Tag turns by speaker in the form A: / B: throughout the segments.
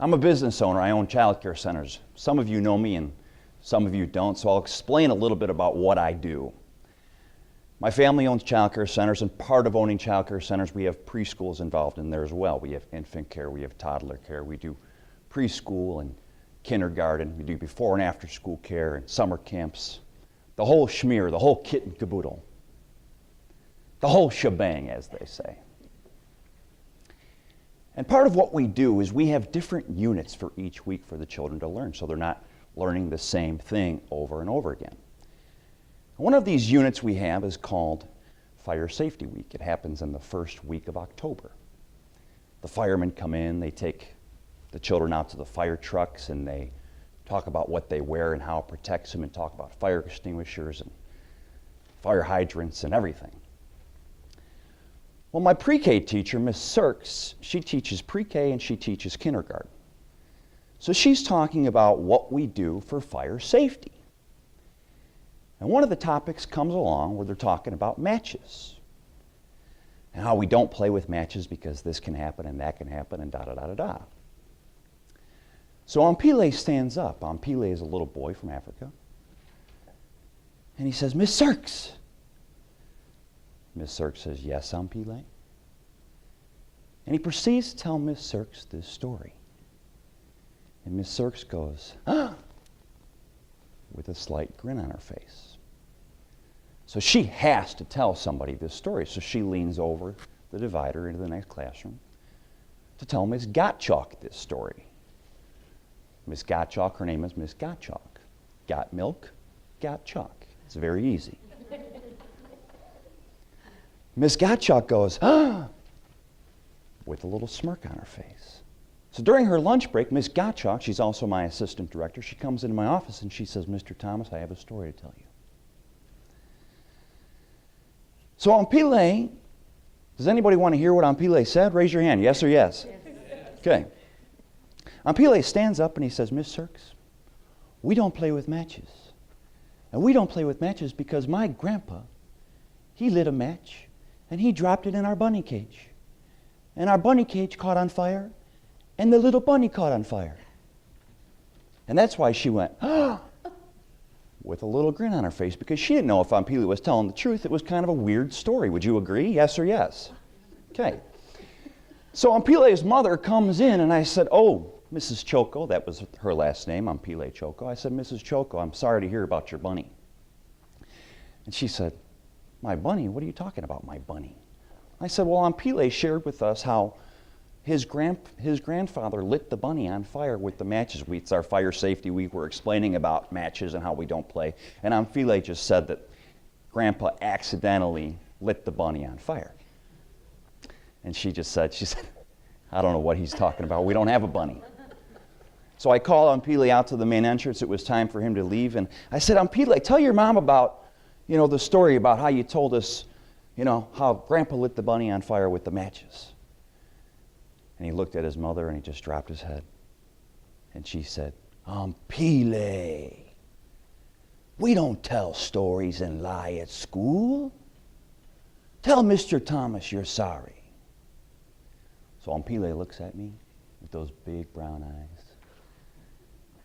A: I'm a business owner. I own child care centers. Some of you know me and some of you don't, so I'll explain a little bit about what I do. My family owns child care centers, and part of owning child care centers, we have preschools involved in there as well. We have infant care, we have toddler care, we do preschool and kindergarten, we do before and after school care and summer camps, the whole schmear, the whole kit and caboodle, the whole shebang, as they say. And part of what we do is we have different units for each week for the children to learn, so they're not learning the same thing over and over again. One of these units we have is called Fire Safety Week. It happens in the first week of October. The firemen come in, they take the children out to the fire trucks, and they talk about what they wear and how it protects them, and talk about fire extinguishers and fire hydrants and everything. Well, my pre-K teacher, Miss Sirks, she teaches pre-K and she teaches kindergarten. So she's talking about what we do for fire safety. And one of the topics comes along where they're talking about matches and how we don't play with matches because this can happen and that can happen and da-da-da-da-da. So Ampile stands up. Ampile is a little boy from Africa. And he says, Miss Sirks. Miss Sirks says, yes, Ampile. And he proceeds to tell Miss Sirks this story. And Miss Sirks goes, ah, with a slight grin on her face. So she has to tell somebody this story. So she leans over the divider into the next classroom to tell Miss Gottschalk this story. Miss Gottschalk, her name is Miss Gottschalk. Got milk, got chalk. It's very easy. Miss Gottschalk goes, ah, with a little smirk on her face. So during her lunch break, Miss Gottschalk, she's also my assistant director, she comes into my office and she says, Mr. Thomas, I have a story to tell you. So Ampile, does anybody want to hear what Ampile said? Raise your hand, yes or yes? Okay. Ampile stands up and he says, Miss Sirks, we don't play with matches. And we don't play with matches because my grandpa, he lit a match and he dropped it in our bunny cage. And our bunny cage caught on fire and the little bunny caught on fire. And that's why she went, ah, with a little grin on her face, because she didn't know if Ampile was telling the truth. It was kind of a weird story. Would you agree? Yes or yes? Okay. So Ampile's mother comes in and I said, oh, Mrs. Choco, that was her last name, Ampile Choco. I said, Mrs. Choco, I'm sorry to hear about your bunny. And she said, my bunny? What are you talking about, my bunny? I said, well, Ampile shared with us how his grandfather lit the bunny on fire with the matches. It's our fire safety week. We're explaining about matches and how we don't play. And Ampile just said that Grandpa accidentally lit the bunny on fire. And she said, I don't know what he's talking about. We don't have a bunny. So I called Ampile out to the main entrance. It was time for him to leave. And I said, Ampile, tell your mom about, the story about how you told us, how Grandpa lit the bunny on fire with the matches. And he looked at his mother and he just dropped his head. And she said, Ampile, we don't tell stories and lie at school. Tell Mr. Thomas you're sorry. So Ampile looks at me with those big brown eyes.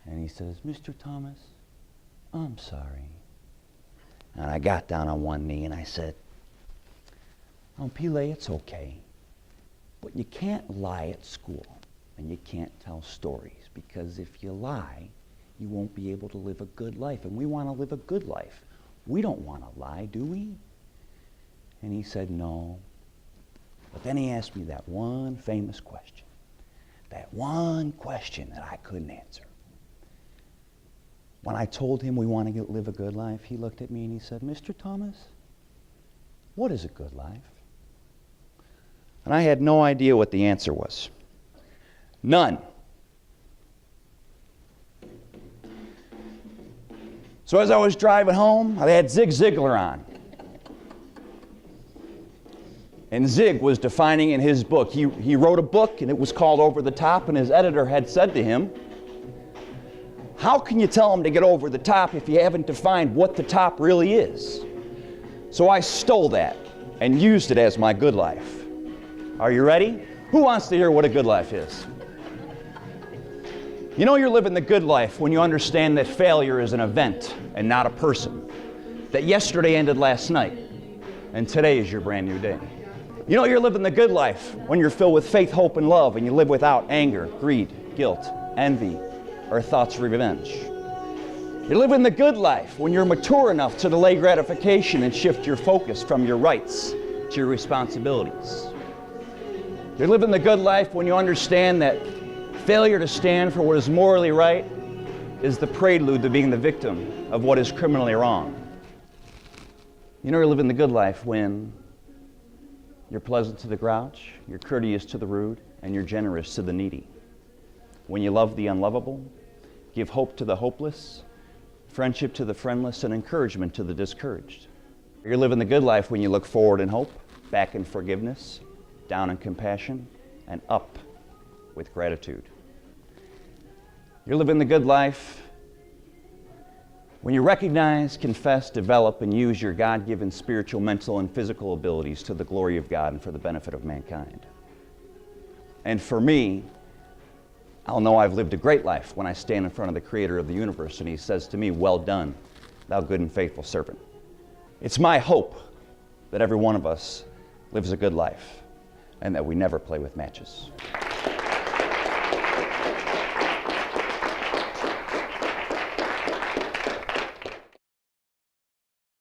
A: And he says, Mr. Thomas, I'm sorry. And I got down on one knee and I said, Ampile, it's okay. But you can't lie at school, and you can't tell stories, because if you lie, you won't be able to live a good life, and we want to live a good life. We don't want to lie, do we? And he said, no. But then he asked me that one famous question, that one question that I couldn't answer. When I told him we want to live a good life, he looked at me and he said, Mr. Thomas, what is a good life? And I had no idea what the answer was. None. So as I was driving home, I had Zig Ziglar on. And Zig was defining in his book. He wrote a book, and it was called Over the Top, and his editor had said to him, how can you tell him to get over the top if you haven't defined what the top really is? So I stole that and used it as my good life. Are you ready? Who wants to hear what a good life is? You know you're living the good life when you understand that failure is an event and not a person. That yesterday ended last night, and today is your brand new day. You know you're living the good life when you're filled with faith, hope, and love, and you live without anger, greed, guilt, envy, or thoughts of revenge. You're living the good life when you're mature enough to delay gratification and shift your focus from your rights to your responsibilities. You're living the good life when you understand that failure to stand for what is morally right is the prelude to being the victim of what is criminally wrong. You know you're living the good life when you're pleasant to the grouch, you're courteous to the rude, and you're generous to the needy. When you love the unlovable, give hope to the hopeless, friendship to the friendless, and encouragement to the discouraged. You're living the good life when you look forward in hope, back in forgiveness, down in compassion, and up with gratitude. You're living the good life when you recognize, confess, develop, and use your God-given spiritual, mental, and physical abilities to the glory of God and for the benefit of mankind. And for me, I'll know I've lived a great life when I stand in front of the Creator of the universe and He says to me, "Well done, thou good and faithful servant." It's my hope that every one of us lives a good life and that we never play with matches.